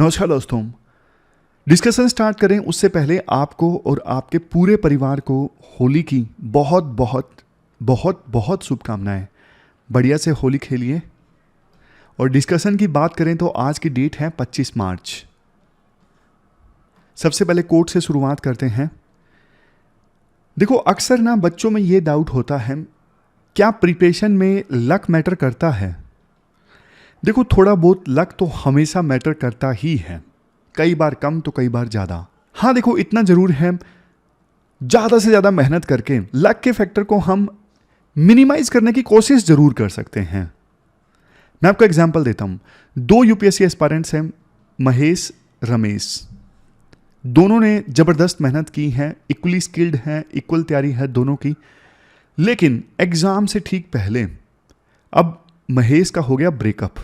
नमस्कार दोस्तों। Discussion start करें उससे पहले आपको और आपके पूरे परिवार को होली की बहुत बहुत बहुत बहुत शुभकामनाएं। बढ़िया से होली खेलिए। और डिस्कशन की बात करें तो आज की डेट है 25 मार्च। सबसे पहले कोट से शुरुआत करते हैं। देखो, अक्सर ना बच्चों में ये डाउट होता है, क्या प्रिपरेशन में लक मैटर करता है? देखो, थोड़ा बहुत लक तो हमेशा मैटर करता ही है, कई बार कम तो कई बार ज़्यादा। हाँ, देखो इतना ज़रूर है, ज़्यादा से ज़्यादा मेहनत करके लक के फैक्टर को हम मिनिमाइज करने की कोशिश ज़रूर कर सकते हैं। मैं आपको एग्जांपल देता हूँ। 2 यूपीएससी एस्पायरेंट्स हैं, महेश, रमेश। दोनों ने ज़बरदस्त मेहनत की है, इक्वली स्किल्ड हैं, इक्वल तैयारी है दोनों की। लेकिन एग्ज़ाम से ठीक पहले अब महेश का हो गया ब्रेकअप।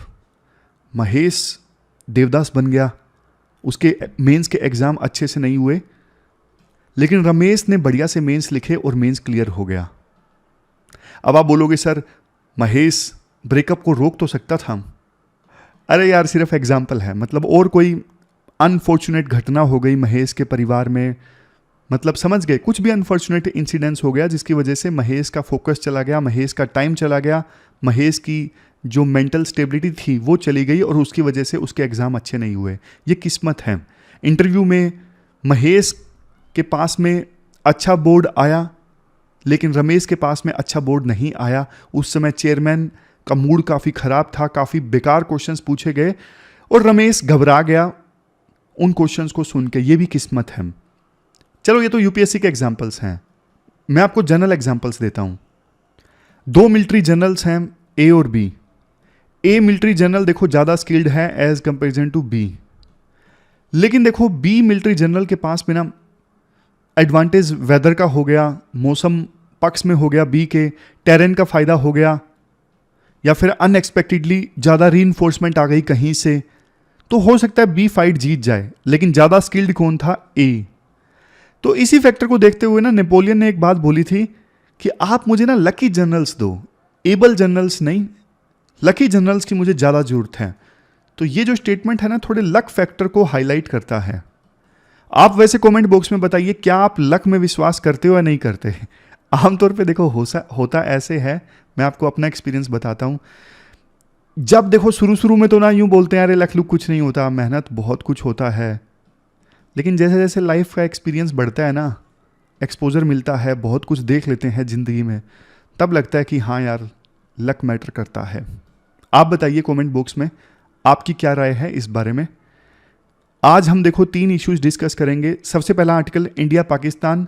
महेश देवदास बन गया, उसके मेंस के एग्ज़ाम अच्छे से नहीं हुए। लेकिन रमेश ने बढ़िया से मेंस लिखे और मेंस क्लियर हो गया। अब आप बोलोगे सर, महेश ब्रेकअप को रोक तो सकता था। अरे यार, सिर्फ एग्जाम्पल है, मतलब और कोई अनफॉर्चुनेट घटना हो गई महेश के परिवार में, मतलब समझ गए, कुछ भी अनफॉर्चुनेट इंसिडेंट्स हो गया जिसकी वजह से महेश का फोकस चला गया, महेश का टाइम चला गया, महेश की जो मेंटल स्टेबिलिटी थी वो चली गई और उसकी वजह से उसके एग्ज़ाम अच्छे नहीं हुए। ये किस्मत है। इंटरव्यू में महेश के पास में अच्छा बोर्ड आया, लेकिन रमेश के पास में अच्छा बोर्ड नहीं आया। उस समय चेयरमैन का मूड काफ़ी ख़राब था, काफ़ी बेकार क्वेश्चंस पूछे गए और रमेश घबरा गया उन क्वेश्चंस को सुन के। ये भी किस्मत है। चलो, ये तो यूपीएससी के एग्जाम्पल्स हैं। मैं आपको जनरल एग्जाम्पल्स देता हूँ। 2 मिलिट्री जनरल्स हैं, ए और बी। ए मिलिट्री जनरल देखो ज़्यादा स्किल्ड है एज कंपेरिजन टू बी। लेकिन देखो, बी मिलिट्री जनरल के पास में ना एडवांटेज वेदर का हो गया, मौसम पक्ष में हो गया, बी के टेरेन का फ़ायदा हो गया, या फिर अनएक्सपेक्टेडली ज़्यादा रीइंफोर्समेंट आ गई कहीं से, तो हो सकता है बी फाइट जीत जाए। लेकिन ज़्यादा स्किल्ड कौन था? ए। तो इसी फैक्टर को देखते हुए ना नेपोलियन ने एक बात बोली थी कि आप मुझे ना लकी जनरल्स दो, एबल जनरल्स नहीं। लकी जनरल्स की मुझे ज़्यादा ज़रूरत है। तो ये जो स्टेटमेंट है ना, थोड़े लक फैक्टर को हाईलाइट करता है। आप वैसे कमेंट बॉक्स में बताइए, क्या आप लक में विश्वास करते हो या नहीं करते? आमतौर पे देखो होता ऐसे है। मैं आपको अपना एक्सपीरियंस बताता हूँ। जब देखो शुरू में तो ना यूँ बोलते हैं, अरे लक लुक कुछ नहीं होता, मेहनत बहुत कुछ होता है। लेकिन जैसे जैसे लाइफ का एक्सपीरियंस बढ़ता है ना, एक्सपोजर मिलता है, बहुत कुछ देख लेते हैं ज़िंदगी में, तब लगता है कि हाँ यार, लक मैटर करता है। आप बताइए कमेंट बॉक्स में आपकी क्या राय है इस बारे में। आज हम देखो 3 इश्यूज डिस्कस करेंगे। सबसे पहला आर्टिकल, इंडिया पाकिस्तान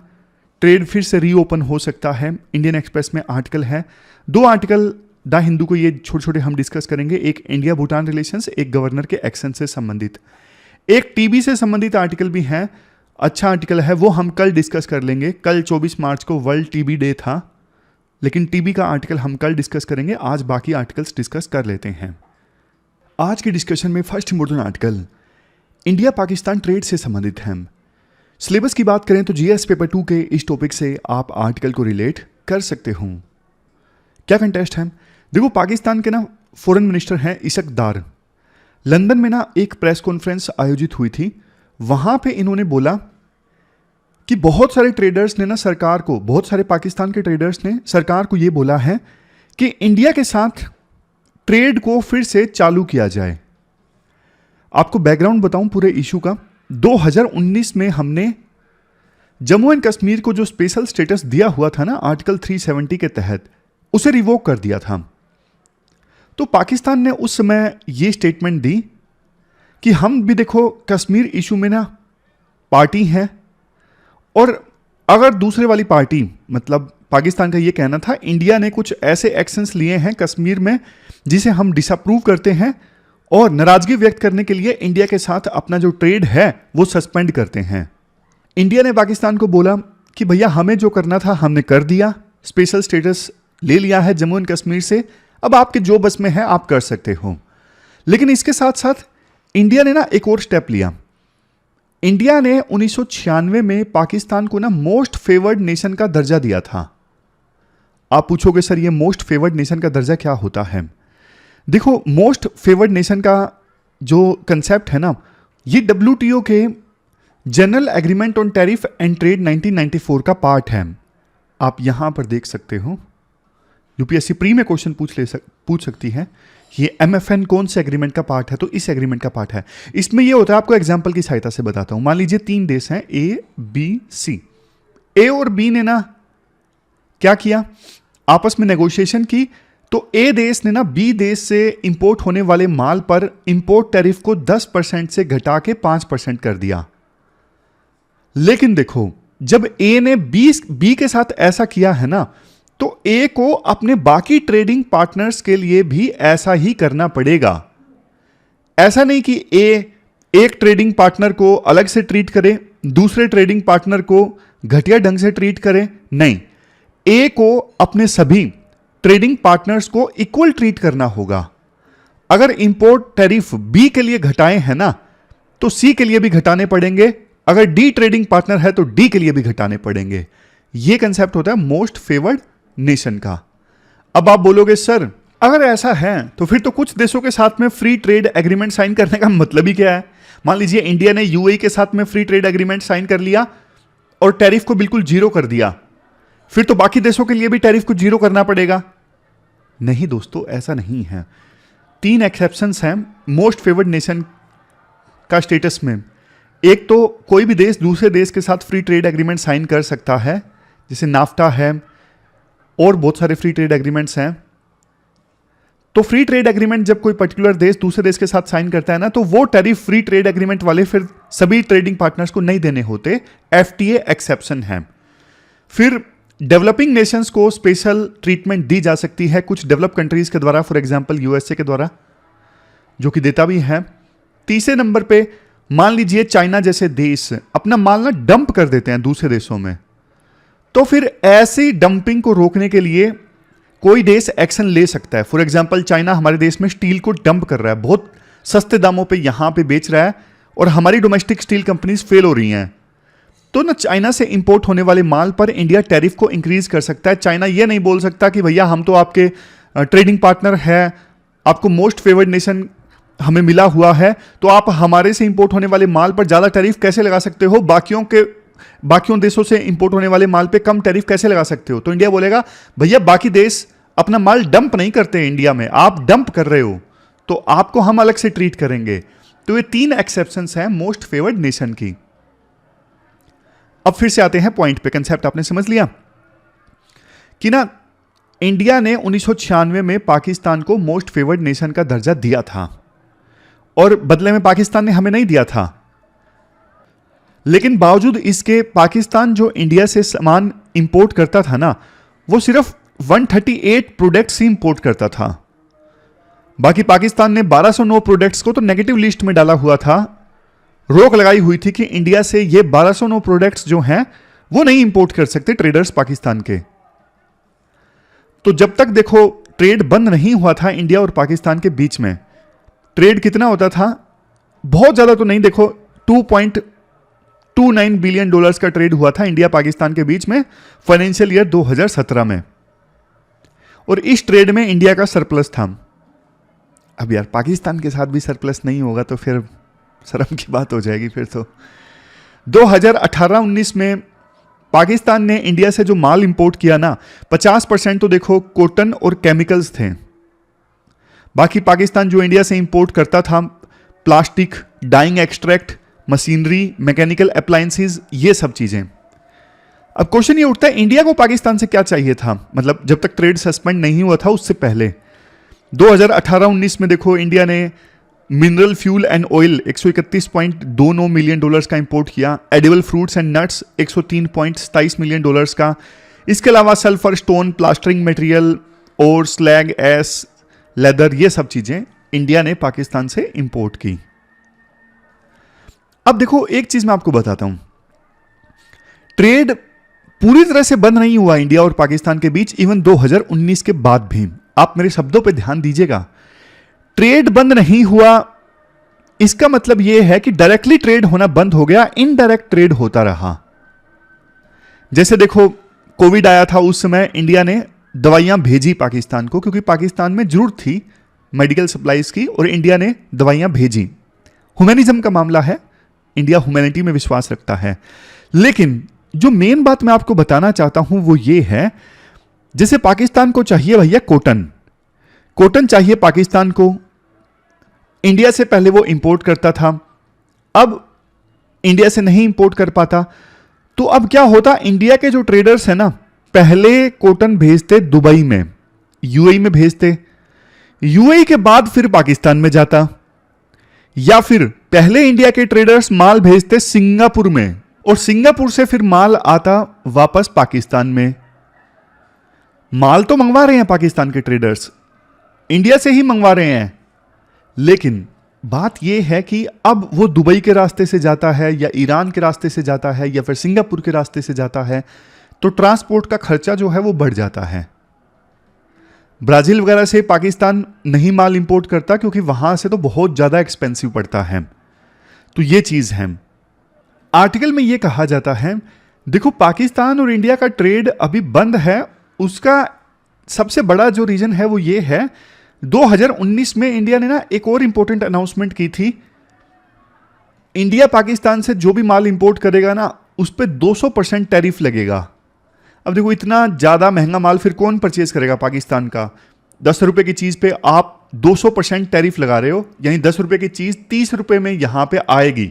ट्रेड फिर से रीओपन हो सकता है। इंडियन एक्सप्रेस में आर्टिकल है। 2 आर्टिकल द हिंदू को ये छोटे छोटे हम डिस्कस करेंगे। एक इंडिया भूटान रिलेशंस, एक गवर्नर के एक्शन से संबंधित, एक टीबी से संबंधित आर्टिकल भी है। अच्छा आर्टिकल है, वो हम कल डिस्कस कर लेंगे। कल 24 मार्च को वर्ल्ड टीबी डे था, लेकिन टीबी का आर्टिकल हम कल डिस्कस करेंगे। आज बाकी आर्टिकल्स डिस्कस कर लेते हैं। आज की डिस्कशन में first important article India Pakistan trade से संबंधित है। सिलेबस की बात करें तो जीएस पेपर 2 के इस टॉपिक से आप आर्टिकल को रिलेट कर सकते हो। क्या कंटेस्ट है? देखो, पाकिस्तान के ना फॉरेन मिनिस्टर हैं इशक दार। लंदन में ना एक प्रेस कॉन्फ्रेंस आयोजित हुई थी। वहां पे इन्होंने बोला कि बहुत सारे ट्रेडर्स ने ना सरकार को, बहुत सारे पाकिस्तान के ट्रेडर्स ने सरकार को ये बोला है कि इंडिया के साथ ट्रेड को फिर से चालू किया जाए। आपको बैकग्राउंड बताऊं पूरे इशू का। 2019 में हमने जम्मू एंड कश्मीर को जो स्पेशल स्टेटस दिया हुआ था ना आर्टिकल 370 के तहत, उसे रिवोक कर दिया था। तो पाकिस्तान ने उस समय ये स्टेटमेंट दी कि हम भी देखो कश्मीर इशू में ना पार्टी हैं, और अगर दूसरे वाली पार्टी, मतलब पाकिस्तान का ये कहना था, इंडिया ने कुछ ऐसे एक्शंस लिए हैं कश्मीर में जिसे हम डिसअप्रूव करते हैं और नाराजगी व्यक्त करने के लिए इंडिया के साथ अपना जो ट्रेड है वो सस्पेंड करते हैं। इंडिया ने पाकिस्तान को बोला कि भैया, हमें जो करना था हमने कर दिया, स्पेशल स्टेटस ले लिया है जम्मू एंड कश्मीर से, अब आपके जो बस में है आप कर सकते हो। लेकिन इसके साथ साथ इंडिया ने ना एक और स्टेप लिया। इंडिया ने 1996 में पाकिस्तान को ना मोस्ट फेवर्ड नेशन का दर्जा दिया था। आप पूछोगे सर, ये मोस्ट फेवर्ड नेशन का दर्जा क्या होता है? देखो, मोस्ट फेवर्ड नेशन का जो कंसेप्ट है ना, ये WTO के general agreement on tariff and trade 1994 का पार्ट है। आप यहां पर देख सकते हो, यूपीएससी प्री में क्वेश्चन पूछ सकती है ये MFN कौन से एग्रीमेंट का पार्ट है, तो इस एग्रीमेंट का पार्ट है। इसमें ये होता है, आपको एग्जांपल की सहायता से बताता हूं। मान लीजिए 3 देश हैं A, B, C। A और B ने ना क्या किया, आपस में नेगोशिएशन की, तो A देश ने ना B देश से इंपोर्ट होने वाले माल पर इंपोर्ट टैरिफ को 10% से घटा के 5% कर दिया। लेकिन देखो, जब A ने B के साथ ऐसा किया है ना, तो A को अपने बाकी ट्रेडिंग पार्टनर्स के लिए भी ऐसा ही करना पड़ेगा। ऐसा नहीं कि A एक ट्रेडिंग पार्टनर को अलग से ट्रीट करे, दूसरे ट्रेडिंग पार्टनर को घटिया ढंग से ट्रीट करे, नहीं। A को अपने सभी ट्रेडिंग पार्टनर्स को इक्वल ट्रीट करना होगा। अगर इंपोर्ट टैरिफ B के लिए घटाए हैं ना, तो C के लिए भी घटाने पड़ेंगे। अगर D ट्रेडिंग पार्टनर है तो D के लिए भी घटाने पड़ेंगे। यह कंसेप्ट होता है मोस्ट फेवर्ड नेशन का। अब आप बोलोगे सर अगर ऐसा है तो फिर तो कुछ देशों के साथ में फ्री ट्रेड एग्रीमेंट साइन करने का मतलब ही क्या है। मान लीजिए इंडिया ने UAE के साथ में फ्री ट्रेड एग्रीमेंट साइन कर लिया और टैरिफ को बिल्कुल जीरो कर दिया, फिर तो बाकी देशों के लिए भी टैरिफ को जीरो करना पड़ेगा। नहीं दोस्तों, ऐसा नहीं है। 3 एक्सेप्शंस हैं मोस्ट फेवर्ड नेशन का स्टेटस में। एक तो कोई भी देश दूसरे देश के साथ फ्री ट्रेड एग्रीमेंट साइन कर सकता है, जैसे नाफ्टा है और बहुत सारे फ्री ट्रेड एग्रीमेंट्स हैं। तो फ्री ट्रेड एग्रीमेंट जब कोई पर्टिकुलर देश दूसरे देश के साथ साइन करता है ना, तो वो टैरिफ फ्री ट्रेड एग्रीमेंट वाले फिर सभी ट्रेडिंग पार्टनर्स को नहीं देने होते। FTA एक्सेप्शन है। फिर डेवलपिंग नेशंस को स्पेशल ट्रीटमेंट दी जा सकती है कुछ डेवलप कंट्रीज के द्वारा, फॉर एग्जांपल USA के द्वारा, जो कि देता भी है। तीसरे नंबर पे मान लीजिए चाइना जैसे देश अपना माल ना डंप कर देते हैं दूसरे देशों में, तो फिर ऐसी डंपिंग को रोकने के लिए कोई देश एक्शन ले सकता है। फॉर एग्जांपल चाइना हमारे देश में स्टील को डंप कर रहा है, बहुत सस्ते दामों पे यहां पे बेच रहा है और हमारी डोमेस्टिक स्टील कंपनीज फेल हो रही हैं। तो ना चाइना से इंपोर्ट होने वाले माल पर इंडिया टैरिफ को इंक्रीज कर सकता है। चाइना ये नहीं बोल सकता कि भैया हम तो आपके ट्रेडिंग पार्टनर है, आपको मोस्ट फेवर्ड नेशन हमें मिला हुआ है, तो आप हमारे से इंपोर्ट होने वाले माल पर ज्यादा टैरिफ कैसे लगा सकते हो, बाकियों देशों से इंपोर्ट होने वाले माल पे कम टैरिफ कैसे लगा सकते हो। तो इंडिया बोलेगा भैया बाकी देश अपना माल डंप नहीं करते इंडिया में, आप डंप कर रहे हो, तो आपको हम अलग से ट्रीट करेंगे। तो ये 3 एक्सेप्शंस हैं मोस्ट फेवर्ड नेशन की। अब फिर से आते हैं पॉइंट पे। कंसेप्ट आपने समझ लिया कि ना इंडिया ने 1996 में पाकिस्तान को मोस्ट फेवर्ड नेशन का दर्जा दिया था और बदले में पाकिस्तान ने हमें नहीं दिया था। लेकिन बावजूद इसके पाकिस्तान जो इंडिया से सामान इंपोर्ट करता था ना, वो सिर्फ 138 प्रोडक्ट्स ही इंपोर्ट करता था। बाकी पाकिस्तान ने 1209 प्रोडक्ट्स को तो नेगेटिव लिस्ट में डाला हुआ था, रोक लगाई हुई थी कि इंडिया से ये 1209 प्रोडक्ट्स जो हैं वो नहीं इंपोर्ट कर सकते ट्रेडर्स पाकिस्तान के। तो जब तक देखो ट्रेड बंद नहीं हुआ था इंडिया और पाकिस्तान के बीच में, ट्रेड कितना होता था, बहुत ज्यादा तो नहीं, देखो $2.29 बिलियन का ट्रेड हुआ था इंडिया पाकिस्तान के बीच में फाइनेंशियल ईयर 2017 में, और इस ट्रेड में इंडिया का सरप्लस था। अब यार पाकिस्तान के साथ भी सरप्लस नहीं होगा तो फिर शर्म की बात हो जाएगी। फिर तो 2018-19 में पाकिस्तान ने इंडिया से जो माल इंपोर्ट किया ना, 50% तो देखो कॉटन और केमिकल्स थे। बाकी पाकिस्तान जो इंडिया से इंपोर्ट करता था plastic, dyeing extract, machinery, mechanical appliances, ये सब चीजें। अब क्वेश्चन ये उठता है इंडिया को पाकिस्तान से क्या चाहिए था, मतलब जब तक ट्रेड सस्पेंड नहीं हुआ था उससे पहले। 2018-19 में देखो इंडिया ने mineral fuel and oil $131.29 million का इंपोर्ट किया, edible fruits and nuts $103.27 million का। इसके अलावा सल्फर, स्टोन, प्लास्टरिंग मटेरियल और स्लैग, एस, लेदर, ये सब चीजें इंडिया ने पाकिस्तान से इंपोर्ट की। अब देखो एक चीज मैं आपको बताता हूं, ट्रेड पूरी तरह से बंद नहीं हुआ इंडिया और पाकिस्तान के बीच, इवन 2019 के बाद भी। आप मेरे शब्दों पे ध्यान दीजिएगा, ट्रेड बंद नहीं हुआ इसका मतलब यह है कि डायरेक्टली ट्रेड होना बंद हो गया, इनडायरेक्ट ट्रेड होता रहा। जैसे देखो कोविड आया था, उस समय इंडिया ने दवाइयां भेजी पाकिस्तान को, क्योंकि पाकिस्तान में जरूरत थी मेडिकल सप्लाईज की, और इंडिया ने दवाइयां भेजी। ह्यूमैनिज्म का मामला है, इंडिया ह्यूमैनिटी में विश्वास रखता है। लेकिन जो मेन बात मैं आपको बताना चाहता हूं वो ये है, जैसे पाकिस्तान को चाहिए भैया कॉटन चाहिए पाकिस्तान को, इंडिया से पहले वो इंपोर्ट करता था, अब इंडिया से नहीं इंपोर्ट कर पाता, तो अब क्या होता, इंडिया के जो ट्रेडर्स हैं ना, पहले कॉटन भेजते दुबई में, यूएई में भेजते, यूएई के बाद फिर पाकिस्तान में जाता, या फिर पहले इंडिया के ट्रेडर्स माल भेजते सिंगापुर में, और सिंगापुर से फिर माल आता वापस पाकिस्तान में। माल तो मंगवा रहे हैं पाकिस्तान के ट्रेडर्स, इंडिया से ही मंगवा रहे हैं, लेकिन बात यह है कि अब वो दुबई के रास्ते से जाता है या ईरान के रास्ते से जाता है या फिर सिंगापुर के रास्ते से जाता है, तो ट्रांसपोर्ट का खर्चा जो है वो बढ़ जाता है। ब्राजील वगैरह से पाकिस्तान नहीं माल इंपोर्ट करता क्योंकि वहां से तो बहुत ज्यादा एक्सपेंसिव पड़ता है। तो ये चीज है। आर्टिकल में ये कहा जाता है, देखो पाकिस्तान और इंडिया का ट्रेड अभी बंद है, उसका सबसे बड़ा जो रीजन है वो ये है, 2019 में इंडिया ने ना एक और इंपॉर्टेंट अनाउंसमेंट की थी, इंडिया पाकिस्तान से जो भी माल इंपोर्ट करेगा ना उस पर 200% टैरिफ लगेगा। अब देखो इतना ज्यादा महंगा माल फिर कौन परचेज करेगा पाकिस्तान का? 10 रुपए की चीज पे आप 200% टैरिफ लगा रहे हो, यानी 10 रुपए की चीज 30 रुपए में यहां पे आएगी,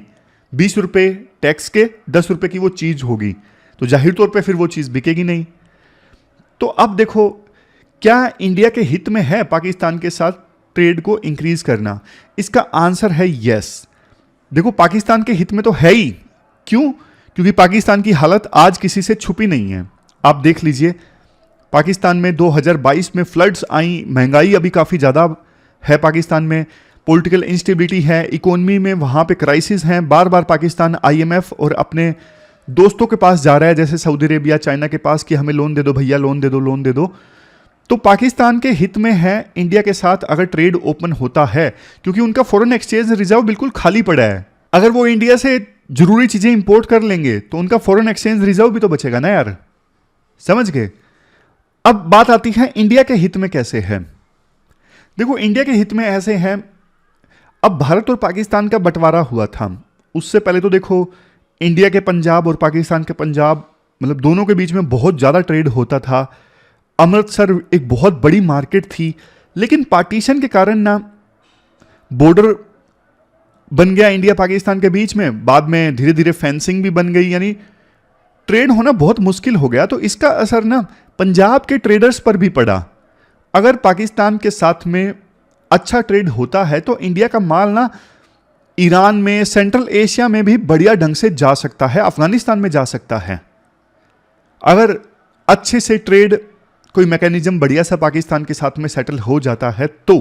20 रुपए टैक्स के, 10 रुपए की वो चीज होगी, तो जाहिर तौर पे फिर वो चीज बिकेगी नहीं। तो अब देखो, क्या इंडिया के हित में है पाकिस्तान के साथ ट्रेड को इंक्रीज करना? इसका आंसर है यस। देखो पाकिस्तान के हित में तो है ही। क्यों? क्योंकि पाकिस्तान की हालत आज किसी से छुपी नहीं है। आप देख लीजिए, पाकिस्तान में 2022 में फ्लड्स आई, महंगाई अभी काफी ज्यादा है पाकिस्तान में, पॉलिटिकल इंस्टेबिलिटी है, इकोनॉमी में वहां पे क्राइसिस हैं, बार बार पाकिस्तान आईएमएफ और अपने दोस्तों के पास जा रहा है, जैसे सऊदी अरेबिया, चाइना के पास, कि हमें लोन दे दो भैया, लोन दे दो। तो पाकिस्तान के हित में है इंडिया के साथ अगर ट्रेड ओपन होता है, क्योंकि उनका फॉरेन एक्सचेंज रिजर्व बिल्कुल खाली पड़ा है। अगर वो इंडिया से जरूरी चीजें इंपोर्ट कर लेंगे तो उनका फॉरेन एक्सचेंज रिजर्व भी तो बचेगा ना यार, समझ गए? अब बात आती है इंडिया के हित में कैसे है। देखो इंडिया के हित में ऐसे है, अब भारत और पाकिस्तान का बंटवारा हुआ था, उससे पहले तो देखो इंडिया के पंजाब और पाकिस्तान के पंजाब, मतलब दोनों के बीच में बहुत ज्यादा ट्रेड होता था। अमृतसर एक बहुत बड़ी मार्केट थी, लेकिन पार्टीशन के कारण ना बॉर्डर बन गया इंडिया पाकिस्तान के बीच में, बाद में धीरे धीरे फेंसिंग भी बन गई, यानी ट्रेड होना बहुत मुश्किल हो गया। तो इसका असर ना पंजाब के ट्रेडर्स पर भी पड़ा। अगर पाकिस्तान के साथ में अच्छा ट्रेड होता है तो इंडिया का माल ना ईरान में, सेंट्रल एशिया में भी बढ़िया ढंग से जा सकता है, अफगानिस्तान में जा सकता है, अगर अच्छे से ट्रेड कोई मैकेनिज्म बढ़िया सा पाकिस्तान के साथ में सेटल हो जाता है तो।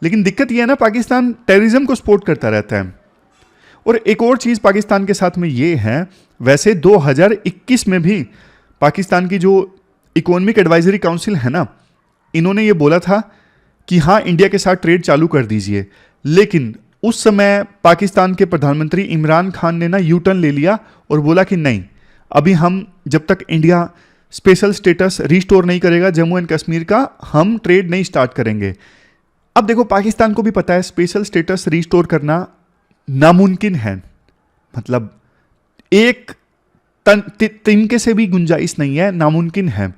लेकिन दिक्कत यह है ना, पाकिस्तान टेररिज्म को सपोर्ट करता रहता है। और एक और चीज पाकिस्तान के साथ में ये है, वैसे 2021 में भी पाकिस्तान की जो इकोनॉमिक एडवाइजरी काउंसिल है ना, इन्होंने ये बोला था कि हाँ इंडिया के साथ ट्रेड चालू कर दीजिए, लेकिन उस समय पाकिस्तान के प्रधानमंत्री इमरान खान ने ना यू टर्न ले लिया और बोला कि नहीं, अभी हम जब तक इंडिया स्पेशल स्टेटस रिस्टोर नहीं करेगा जम्मू एंड कश्मीर का, हम ट्रेड नहीं स्टार्ट करेंगे। अब देखो पाकिस्तान को भी पता है स्पेशल स्टेटस रिस्टोर करना नामुमकिन है, मतलब एक तिनके से भी गुंजाइश नहीं है, नामुमकिन है।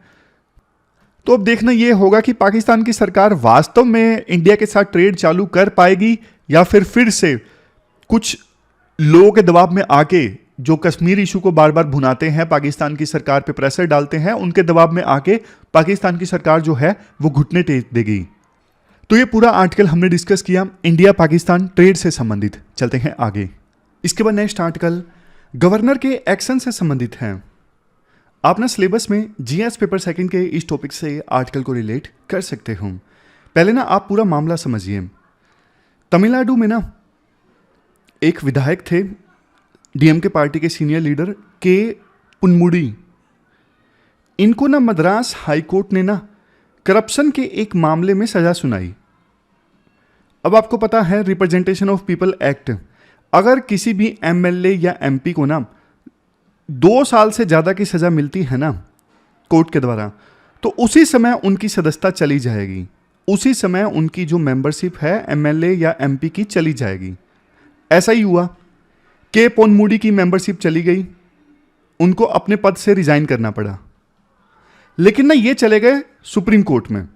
तो अब देखना यह होगा कि पाकिस्तान की सरकार वास्तव में इंडिया के साथ ट्रेड चालू कर पाएगी या फिर से कुछ लोगों के दबाव में आके, जो कश्मीर इशू को बार बार भुनाते हैं, पाकिस्तान की सरकार पे प्रेशर डालते हैं, उनके दबाव में आके पाकिस्तान की सरकार जो है वो घुटने टेक देगी। तो ये पूरा आर्टिकल हमने डिस्कस किया इंडिया पाकिस्तान ट्रेड से संबंधित। चलते हैं आगे। इसके बाद नेक्स्ट आर्टिकल गवर्नर के एक्शन से संबंधित है। आप ना सिलेबस में जीएस पेपर सेकंड के इस टॉपिक से आर्टिकल को रिलेट कर सकते हो। पहले ना आप पूरा मामला समझिए। तमिलनाडु में ना एक विधायक थे, डीएमके पार्टी के सीनियर लीडर के पुनमुडी, इनको ना मद्रास हाईकोर्ट ने ना करप्शन के एक मामले में सजा सुनाई। अब आपको पता है रिप्रेजेंटेशन ऑफ पीपल एक्ट, अगर किसी भी एमएलए या एमपी को ना 2 साल से ज्यादा की सजा मिलती है ना कोर्ट के द्वारा, तो उसी समय उनकी सदस्यता चली जाएगी, उसी समय उनकी जो मेंबरशिप है एमएलए या एमपी की चली जाएगी। ऐसा ही हुआ। के पोनमुडी की मेंबरशिप चली गई, उनको अपने पद से रिजाइन करना पड़ा। लेकिन ना ये चले गए सुप्रीम कोर्ट में।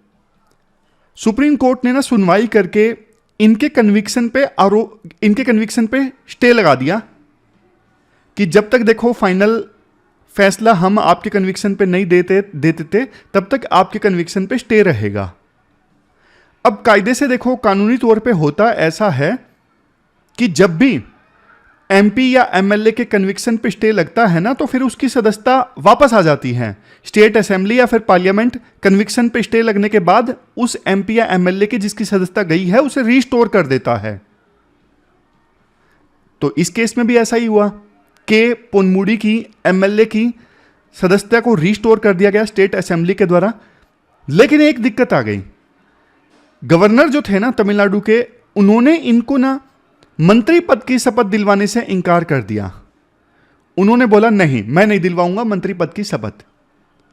सुप्रीम कोर्ट ने ना सुनवाई करके इनके कन्विक्शन पे स्टे लगा दिया कि जब तक देखो फाइनल फैसला हम आपके कन्विक्शन पे नहीं देते थे तब तक आपके कन्विक्शन पे स्टे रहेगा। अब कायदे से देखो कानूनी तौर पे होता ऐसा है कि जब भी एमपी या एमएलए के कन्विक्शन पे स्टे लगता है ना तो फिर उसकी सदस्यता वापस आ जाती है। स्टेट असेंबली या फिर पार्लियामेंट कन्विक्शन पे स्टे लगने के बाद उस एमपी या एमएलए की जिसकी सदस्यता गई है उसे रीस्टोर कर देता है। तो इस केस में भी ऐसा ही हुआ। के पोनमुडी की एमएलए की सदस्यता को रीस्टोर कर दिया गया स्टेट असेंबली के द्वारा। लेकिन एक दिक्कत आ गई। गवर्नर जो थे ना तमिलनाडु के, उन्होंने इनको ना मंत्री पद की शपथ दिलवाने से इनकार कर दिया। उन्होंने बोला नहीं, मैं नहीं दिलवाऊंगा मंत्री पद की शपथ।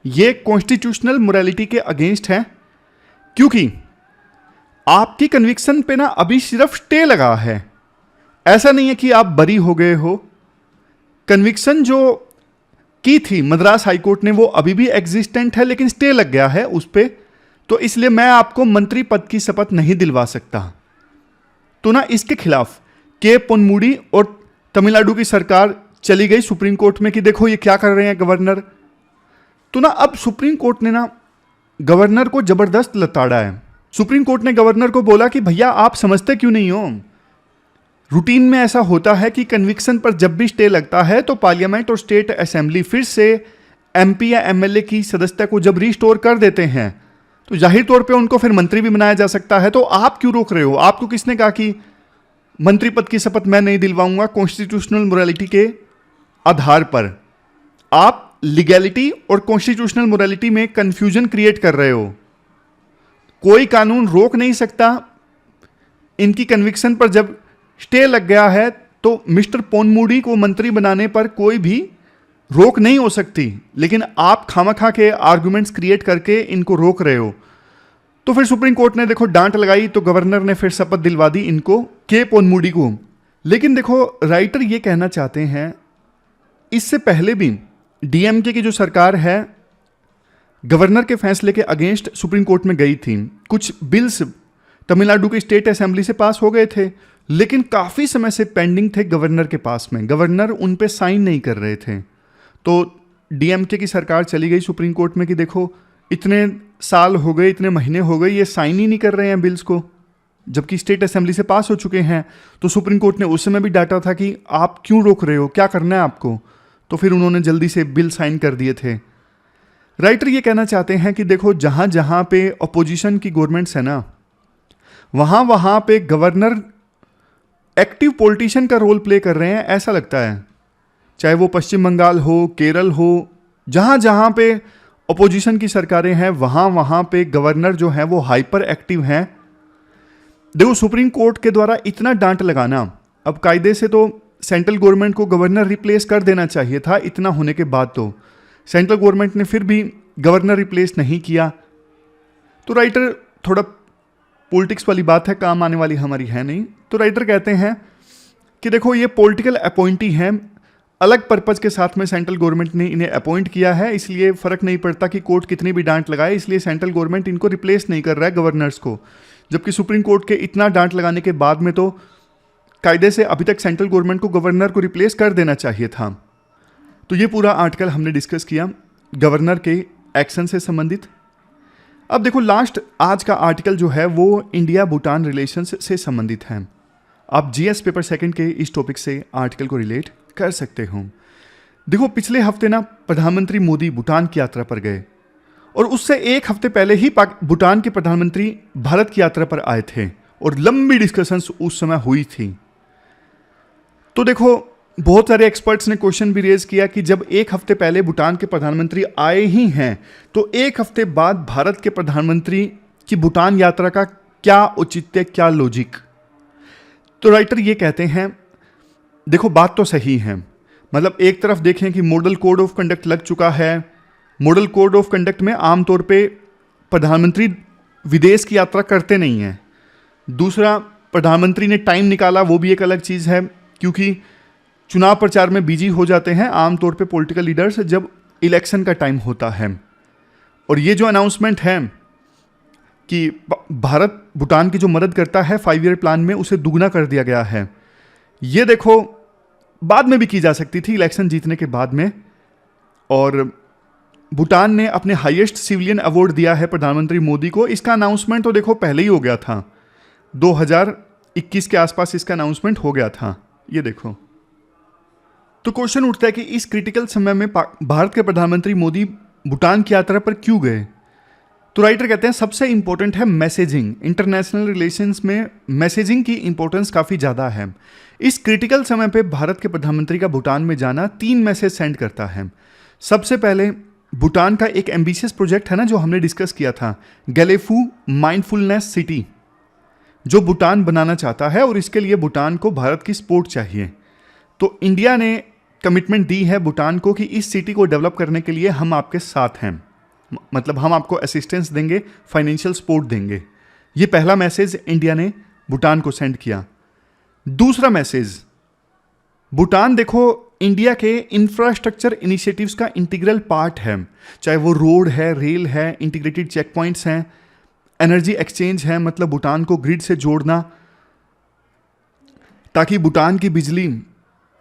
यह कॉन्स्टिट्यूशनल मोरालिटी के अगेंस्ट है, क्योंकि आपकी कन्विक्शन पे ना अभी सिर्फ स्टे लगा है। ऐसा नहीं है कि आप बरी हो गए हो। कन्विक्शन जो की थी मद्रास हाईकोर्ट ने वो अभी भी एग्जिस्टेंट है, लेकिन स्टे लग गया है उस पे। तो इसलिए मैं आपको मंत्री पद की शपथ नहीं दिलवा सकता। तो ना इसके खिलाफ के पोनमुडी और तमिलनाडु की सरकार चली गई सुप्रीम कोर्ट में कि देखो ये क्या कर रहे हैं गवर्नर। तो ना अब सुप्रीम कोर्ट ने ना गवर्नर को जबरदस्त लताड़ा है। सुप्रीम कोर्ट ने गवर्नर को बोला कि भैया आप समझते क्यों नहीं हो, रूटीन में ऐसा होता है कि कन्विक्शन पर जब भी स्टे लगता है तो पार्लियामेंट और स्टेट असेंबली फिर से एमपी या एमएलए की सदस्यता को जब रिस्टोर कर देते हैं तो जाहिर तौर पे उनको फिर मंत्री भी बनाया जा सकता है। तो आप क्यों रोक रहे हो? आपको किसने कहा कि मंत्री पद की शपथ मैं नहीं दिलवाऊंगा कॉन्स्टिट्यूशनल मोरालिटी के आधार पर? आप लीगैलिटी और कॉन्स्टिट्यूशनल मोरालिटी में कंफ्यूजन क्रिएट कर रहे हो। कोई कानून रोक नहीं सकता। इनकी कन्विक्शन पर जब स्टे लग गया है तो मिस्टर पोनमुडी को मंत्री बनाने पर कोई भी रोक नहीं हो सकती, लेकिन आप खामखा के आर्गुमेंट्स क्रिएट करके इनको रोक रहे हो। तो फिर सुप्रीम कोर्ट ने देखो डांट लगाई, तो गवर्नर ने फिर शपथ दिलवा दी इनको, के पोनमुडी को। लेकिन देखो राइटर ये कहना चाहते हैं, इससे पहले भी डीएमके की जो सरकार है गवर्नर के फैसले के अगेंस्ट सुप्रीम कोर्ट में गई थी। कुछ बिल्स तमिलनाडु की स्टेट असेंबली से पास हो गए थे, लेकिन काफ़ी समय से पेंडिंग थे गवर्नर के पास में। गवर्नर उन पे साइन नहीं कर रहे थे। तो डीएमके की सरकार चली गई सुप्रीम कोर्ट में कि देखो इतने साल हो गए, इतने महीने हो गए, ये साइन ही नहीं कर रहे हैं बिल्स को, जबकि स्टेट असेंबली से पास हो चुके हैं। तो सुप्रीम कोर्ट ने उस समय भी डांटा था कि आप क्यों रोक रहे हो, क्या करना है आपको। तो फिर उन्होंने जल्दी से बिल साइन कर दिए थे। राइटर ये कहना चाहते हैं कि देखो जहाँ जहाँ पे अपोजिशन की गवर्नमेंट्स है ना, वहाँ वहाँ पे गवर्नर एक्टिव पॉलिटिशियन का रोल प्ले कर रहे हैं, ऐसा लगता है। चाहे वो पश्चिम बंगाल हो, केरल हो, जहाँ जहाँ पे अपोजिशन की सरकारें हैं वहाँ वहाँ पे गवर्नर जो है वो हाइपर एक्टिव हैं। देखो सुप्रीम कोर्ट के द्वारा इतना डांट लगाना, अब कायदे से तो सेंट्रल गवर्नमेंट को गवर्नर रिप्लेस कर देना चाहिए था। इतना होने के बाद तो सेंट्रल गवर्नमेंट ने फिर भी गवर्नर रिप्लेस नहीं किया। तो राइटर, थोड़ा पॉलिटिक्स वाली बात है, काम आने वाली हमारी है नहीं। तो राइटर कहते हैं कि देखो ये पॉलिटिकल अपॉइंटी हैं, अलग पर्पज के साथ में सेंट्रल गवर्नमेंट ने इन्हें अपॉइंट किया है, इसलिए फर्क नहीं पड़ता कि कोर्ट कितनी भी डांट लगाए, इसलिए सेंट्रल गवर्नमेंट इनको रिप्लेस नहीं कर रहा है गवर्नर्स को। जबकि सुप्रीम कोर्ट के इतना डांट लगाने के बाद में तो कायदे से अभी तक सेंट्रल गवर्नमेंट को गवर्नर को रिप्लेस कर देना चाहिए था। तो ये पूरा आर्टिकल हमने डिस्कस किया गवर्नर के एक्शन से संबंधित। अब देखो लास्ट आज का आर्टिकल जो है वो इंडिया भूटान रिलेशंस से संबंधित है। आप जीएस पेपर सेकंड के इस टॉपिक से आर्टिकल को रिलेट कर सकते हो। देखो पिछले हफ्ते ना प्रधानमंत्री मोदी भूटान की यात्रा पर गए और उससे एक हफ्ते पहले ही भूटान के प्रधानमंत्री भारत की यात्रा पर आए थे और लंबी डिस्कशंस उस समय हुई थी। तो देखो बहुत सारे एक्सपर्ट्स ने क्वेश्चन भी रेज किया कि जब एक हफ्ते पहले भूटान के प्रधानमंत्री आए ही हैं तो एक हफ्ते बाद भारत के प्रधानमंत्री की भूटान यात्रा का क्या औचित्य, क्या लॉजिक। तो राइटर ये कहते हैं देखो बात तो सही है, मतलब एक तरफ देखें कि मॉडल कोड ऑफ कंडक्ट लग चुका है। मॉडल कोड ऑफ कंडक्ट में आमतौर पे प्रधानमंत्री विदेश की यात्रा करते नहीं हैं। दूसरा, प्रधानमंत्री ने टाइम निकाला, वो भी एक अलग चीज़ है। क्योंकि चुनाव प्रचार में बिजी हो जाते हैं आमतौर पे पॉलिटिकल लीडर्स जब इलेक्शन का टाइम होता है। और ये जो अनाउंसमेंट है कि भारत भूटान की जो मदद करता है 5 ईयर प्लान में, उसे दुगना कर दिया गया है। ये देखो बाद में भी की जा सकती थी, इलेक्शन जीतने के बाद में। और भूटान ने अपने हाईएस्ट सिविलियन अवार्ड दिया है प्रधानमंत्री मोदी को। इसका अनाउंसमेंट तो देखो पहले ही हो गया था, 2021 के आसपास इसका अनाउंसमेंट हो गया था। ये देखो, तो क्वेश्चन उठता है कि इस क्रिटिकल समय में भारत के प्रधानमंत्री मोदी भूटान की यात्रा पर क्यों गए। तो राइटर कहते हैं सबसे इंपॉर्टेंट है मैसेजिंग। इंटरनेशनल रिलेशंस में मैसेजिंग की इंपॉर्टेंस काफ़ी ज़्यादा है। इस क्रिटिकल समय पे भारत के प्रधानमंत्री का भूटान में जाना 3 मैसेज सेंड करता है। सबसे पहले भूटान का एक एम्बिशियस प्रोजेक्ट है ना, जो हमने डिस्कस किया था, गैलेफू माइंडफुलनेस सिटी, जो भूटान बनाना चाहता है और इसके लिए भूटान को भारत की सपोर्ट चाहिए। तो इंडिया ने कमिटमेंट दी है भूटान को कि इस सिटी को डेवलप करने के लिए हम आपके साथ हैं, मतलब हम आपको असिस्टेंस देंगे, फाइनेंशियल सपोर्ट देंगे। ये पहला मैसेज इंडिया ने भूटान को सेंड किया। दूसरा मैसेज, भूटान देखो इंडिया के इंफ्रास्ट्रक्चर इनिशिएटिव्स का इंटीग्रल पार्ट है, चाहे वो रोड है, रेल है, इंटीग्रेटेड चेक पॉइंट्स हैं, एनर्जी एक्सचेंज है, मतलब भूटान को ग्रिड से जोड़ना ताकि भूटान की बिजली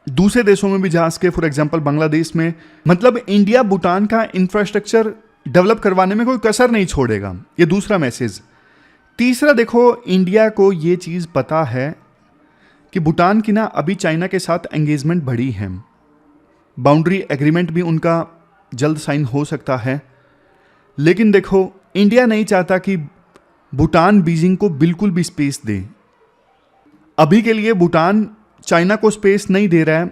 दूसरे देशों में भी जा सके, फॉर एग्जांपल बांग्लादेश में। मतलब इंडिया भूटान का इंफ्रास्ट्रक्चर डेवलप करवाने में कोई कसर नहीं छोड़ेगा। ये दूसरा मैसेज। तीसरा देखो, इंडिया को ये चीज़ पता है कि भूटान की ना अभी चाइना के साथ एंगेजमेंट बढ़ी है, बाउंड्री एग्रीमेंट भी उनका जल्द साइन हो सकता है। लेकिन देखो इंडिया नहीं चाहता कि भूटान बीजिंग को बिल्कुल भी स्पेस दे। अभी के लिए भूटान चाइना को स्पेस नहीं दे रहा है,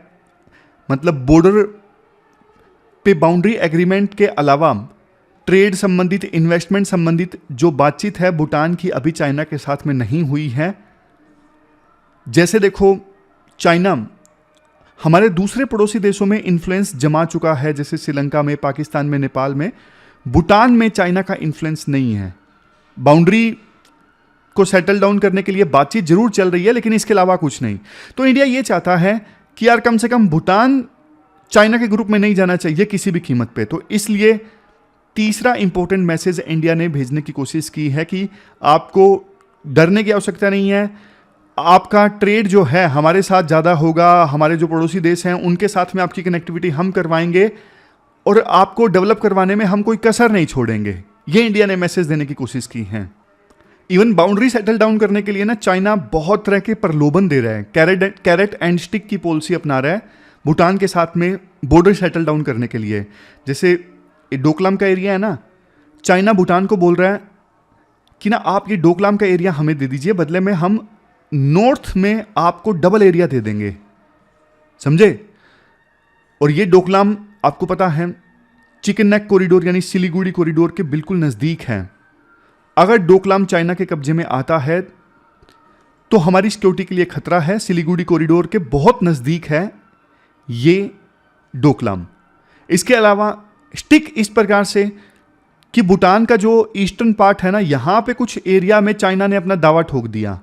मतलब बॉर्डर पे बाउंड्री एग्रीमेंट के अलावा ट्रेड संबंधित, इन्वेस्टमेंट संबंधित जो बातचीत है भूटान की अभी चाइना के साथ में नहीं हुई है। जैसे देखो चाइना हमारे दूसरे पड़ोसी देशों में इन्फ्लुएंस जमा चुका है, जैसे श्रीलंका में, पाकिस्तान में, नेपाल में। भूटान में चाइना का इन्फ्लुएंस नहीं है। बाउंड्री को सेटल डाउन करने के लिए बातचीत जरूर चल रही है, लेकिन इसके अलावा कुछ नहीं। तो इंडिया ये चाहता है कि यार कम से कम भूटान चाइना के ग्रुप में नहीं जाना चाहिए किसी भी कीमत पे। तो इसलिए तीसरा इंपॉर्टेंट मैसेज इंडिया ने भेजने की कोशिश की है कि आपको डरने की आवश्यकता नहीं है, आपका ट्रेड जो है हमारे साथ ज़्यादा होगा, हमारे जो पड़ोसी देश हैं उनके साथ में आपकी कनेक्टिविटी हम करवाएंगे और आपको डेवलप करवाने में हम कोई कसर नहीं छोड़ेंगे। ये इंडिया ने मैसेज देने की कोशिश की है। इवन बाउंड्री सेटल डाउन करने के लिए ना चाइना बहुत तरह के प्रलोभन दे रहा है, कैरेट एंड स्टिक की पॉलिसी अपना रहा है भूटान के साथ में बॉर्डर सेटल डाउन करने के लिए। जैसे डोकलाम का एरिया है ना, चाइना भूटान को बोल रहा है कि ना आप ये डोकलाम का एरिया हमें दे दीजिए, बदले में हम नॉर्थ में आपको डबल एरिया दे देंगे, समझे। और ये डोकलाम आपको पता है चिकन नेक कॉरिडोर यानी सिलीगुड़ी कॉरिडोर के बिल्कुल नज़दीक है। अगर डोकलाम चाइना के कब्जे में आता है तो हमारी सिक्योरिटी के लिए खतरा है। सिलीगुड़ी कॉरिडोर के बहुत नज़दीक है ये डोकलाम। इसके अलावा स्टिक इस प्रकार से कि भूटान का जो ईस्टर्न पार्ट है ना, यहां पे कुछ एरिया में चाइना ने अपना दावा ठोक दिया,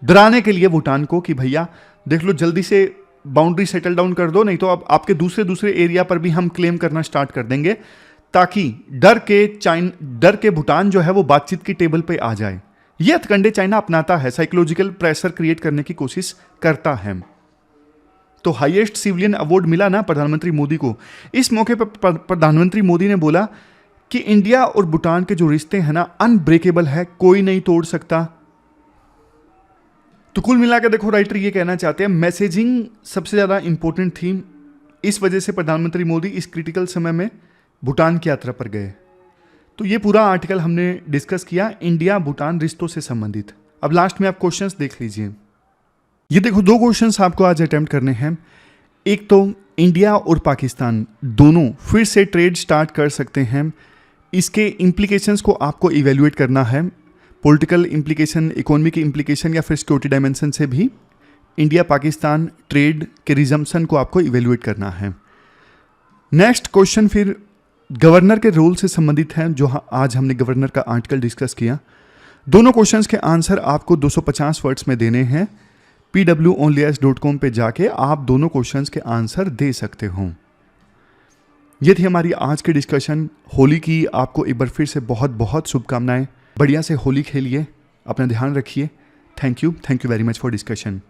डराने के लिए भूटान को कि भैया देख लो जल्दी से बाउंड्री सेटल डाउन कर दो, नहीं तो अब आपके दूसरे एरिया पर भी हम क्लेम करना स्टार्ट कर देंगे, ताकि डर के भूटान जो है वो बातचीत की टेबल पे आ जाए। ये हथकंडे चाइना अपनाता है, साइकोलॉजिकल प्रेशर क्रिएट करने की कोशिश करता है। तो हाईएस्ट सिविलियन अवार्ड मिला ना प्रधानमंत्री मोदी को। इस मौके पर प्रधानमंत्री मोदी ने बोला कि इंडिया और भूटान के जो रिश्ते हैं ना अनब्रेकेबल है, कोई नहीं तोड़ सकता। तो कुल मिलाकर देखो राइटर ये कहना चाहते हैं मैसेजिंग सबसे ज़्यादा इंपॉर्टेंट थी। इस वजह से प्रधानमंत्री मोदी इस क्रिटिकल समय में भूटान की यात्रा पर गए। तो ये पूरा आर्टिकल हमने डिस्कस किया इंडिया भूटान रिश्तों से संबंधित। अब लास्ट में आप क्वेश्चंस देख लीजिए। ये देखो 2 क्वेश्चंस आपको आज अटेम्प्ट करने हैं। एक तो इंडिया और पाकिस्तान दोनों फिर से ट्रेड स्टार्ट कर सकते हैं, इसके इम्प्लीकेशंस को आपको इवेल्युएट करना है। पॉलिटिकल इम्प्लीकेशन, इकोनॉमी की इम्प्लीकेशन या फिर सिक्योरिटी डायमेंशन से भी इंडिया पाकिस्तान ट्रेड के रिजम्पशन को आपको इवेल्युएट करना है। नेक्स्ट क्वेश्चन फिर गवर्नर के रोल से संबंधित है, जो आज हमने गवर्नर का आर्टिकल डिस्कस किया। दोनों क्वेश्चंस के आंसर आपको 250 वर्ड्स में देने हैं। pwonlyas.com पे जाके आप दोनों क्वेश्चंस के आंसर दे सकते हो। ये थी हमारी आज की डिस्कशन होली की। आपको एक बार फिर से बहुत बहुत शुभकामनाएं। बढ़िया से होली खेलिए, अपना ध्यान रखिए। Thank you very much for discussion.